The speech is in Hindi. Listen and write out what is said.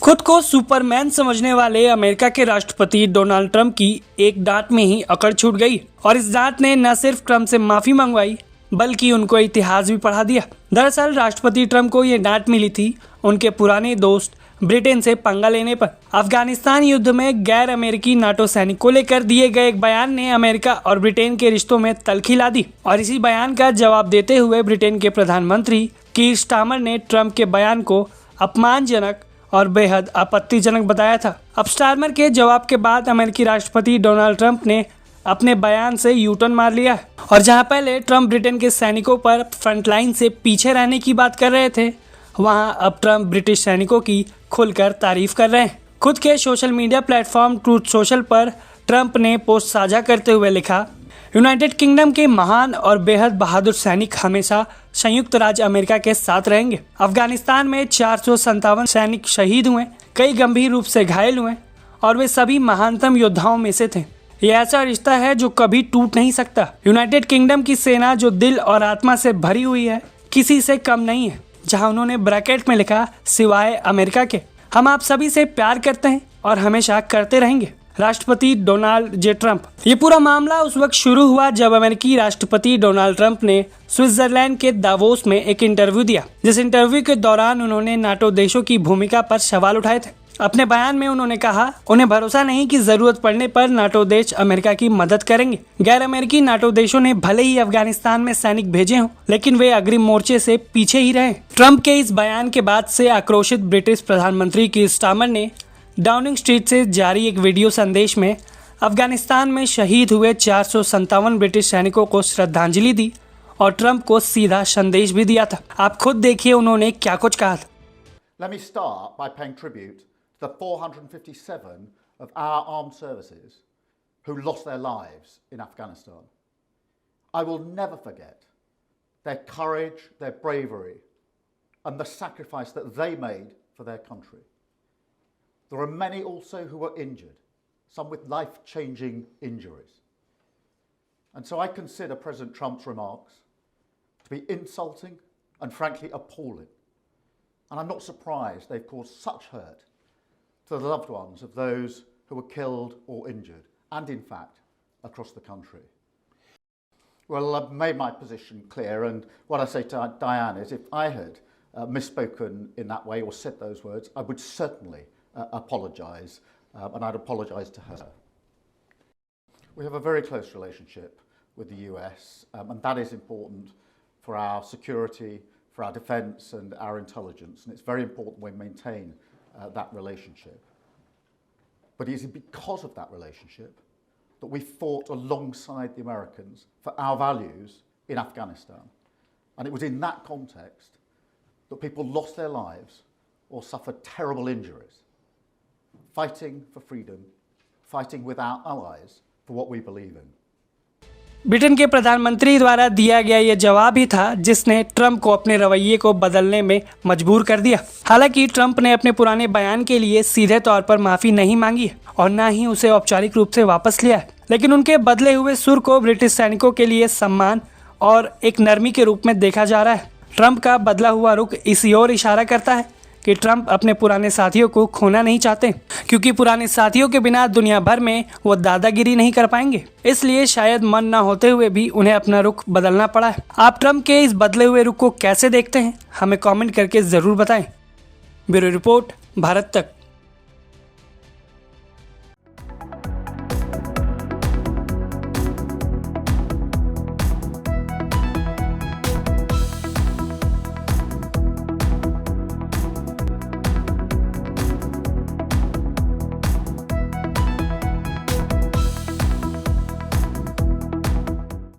खुद को सुपरमैन समझने वाले अमेरिका के राष्ट्रपति डोनाल्ड ट्रंप की एक डांट में ही अकड़ छूट गई और इस डांट ने न सिर्फ ट्रंप से माफी मंगवाई बल्कि उनको इतिहास भी पढ़ा दिया। दरअसल राष्ट्रपति ट्रंप को ये डांट मिली थी उनके पुराने दोस्त ब्रिटेन से पंगा लेने पर। अफगानिस्तान युद्ध में गैर अमेरिकी नाटो सैनिक को लेकर दिए गए एक बयान ने अमेरिका और ब्रिटेन के रिश्तों में तल्खी ला दी और इसी बयान का जवाब देते हुए ब्रिटेन के प्रधानमंत्री कीर स्टारमर ने ट्रंप के बयान को अपमानजनक और बेहद आपत्तिजनक बताया था। अब स्टारमर के जवाब के बाद अमेरिकी राष्ट्रपति डोनाल्ड ट्रंप ने अपने बयान से यू टर्न मार लिया है और जहां पहले ट्रंप ब्रिटेन के सैनिकों पर फ्रंटलाइन से पीछे रहने की बात कर रहे थे, वहां अब ट्रंप ब्रिटिश सैनिकों की खुलकर तारीफ कर रहे हैं। खुद के social media platform truth social पर ट्रंप ने पोस्ट साझा करते हुए लिखा, यूनाइटेड किंगडम के महान और बेहद बहादुर सैनिक हमेशा संयुक्त राज्य अमेरिका के साथ रहेंगे। अफगानिस्तान में 457 सैनिक शहीद हुए, कई गंभीर रूप से घायल हुए और वे सभी महानतम योद्धाओं में से थे। यह ऐसा रिश्ता है जो कभी टूट नहीं सकता। यूनाइटेड किंगडम की सेना जो दिल और आत्मा से भरी हुई है, किसी से कम नहीं है। जहां उन्होंने ब्रैकेट में लिखा, सिवाय अमेरिका के। हम आप सभी से प्यार करते हैं और हमेशा करते रहेंगे। राष्ट्रपति डोनाल्ड जे ट्रंप। ये पूरा मामला उस वक्त शुरू हुआ जब अमेरिकी राष्ट्रपति डोनाल्ड ट्रंप ने स्विट्जरलैंड के दावोस में एक इंटरव्यू दिया, जिस इंटरव्यू के दौरान उन्होंने नाटो देशों की भूमिका पर सवाल उठाए थे। अपने बयान में उन्होंने कहा, उन्हें भरोसा नहीं कि जरूरत पड़ने पर नाटो देश अमेरिका की मदद करेंगे। गैर अमेरिकी नाटो देशों ने भले ही अफगानिस्तान में सैनिक भेजे हों, लेकिन वे अग्रिम मोर्चे से पीछे ही रहे। ट्रंप के इस बयान के बाद से आक्रोशित ब्रिटिश प्रधानमंत्री कीर स्टारमर ने डाउनिंग स्ट्रीट से जारी एक वीडियो संदेश में अफगानिस्तान में शहीद हुए 457 ब्रिटिश सैनिकों को श्रद्धांजलि दी और ट्रंप को सीधा संदेश भी दिया था। आप खुद देखिए उन्होंने क्या कुछ कहा था। Let me start by paying tribute to the 457 of our armed services who lost their lives in Afghanistan. I will never forget their courage, their bravery, and the sacrifice that they made for their country. There are many also who were injured, some with life-changing injuries. And so I consider President Trump's remarks to be insulting and frankly appalling. And I'm not surprised they've caused such hurt to the loved ones of those who were killed or injured, and in fact, across the country. Well, I've made my position clear, and what I say to Diane is if I had misspoken in that way or said those words, I would certainly apologise, and I'd apologise to her. We have a very close relationship with the US, and that is important for our security, for our defence and our intelligence, and it's very important we maintain that relationship. But it is because of that relationship that we fought alongside the Americans for our values in Afghanistan, and it was in that context that people lost their lives or suffered terrible injuries, fighting for freedom, fighting with our allies for what we believe in. Britain के प्रधानमंत्री द्वारा दिया गया ये जवाब ही था जिसने ट्रंप को अपने रवैये को बदलने में मजबूर कर दिया। हालांकि ट्रंप ने अपने पुराने बयान के लिए सीधे तौर पर माफी नहीं मांगी है और न ही उसे औपचारिक रूप से वापस लिया है, लेकिन उनके बदले हुए सुर को ब्रिटिश सैनिकों के लिए सम्मान और एक नरमी के रूप में देखा जा रहा है। ट्रंप का बदला हुआ रुख इसी ओर इशारा करता है कि ट्रंप अपने पुराने साथियों को खोना नहीं चाहते, क्योंकि पुराने साथियों के बिना दुनिया भर में वो दादागिरी नहीं कर पाएंगे। इसलिए शायद मन ना होते हुए भी उन्हें अपना रुख बदलना पड़ा है। आप ट्रंप के इस बदले हुए रुख को कैसे देखते हैं, हमें कमेंट करके ज़रूर बताएं। ब्यूरो रिपोर्ट, भारत तक।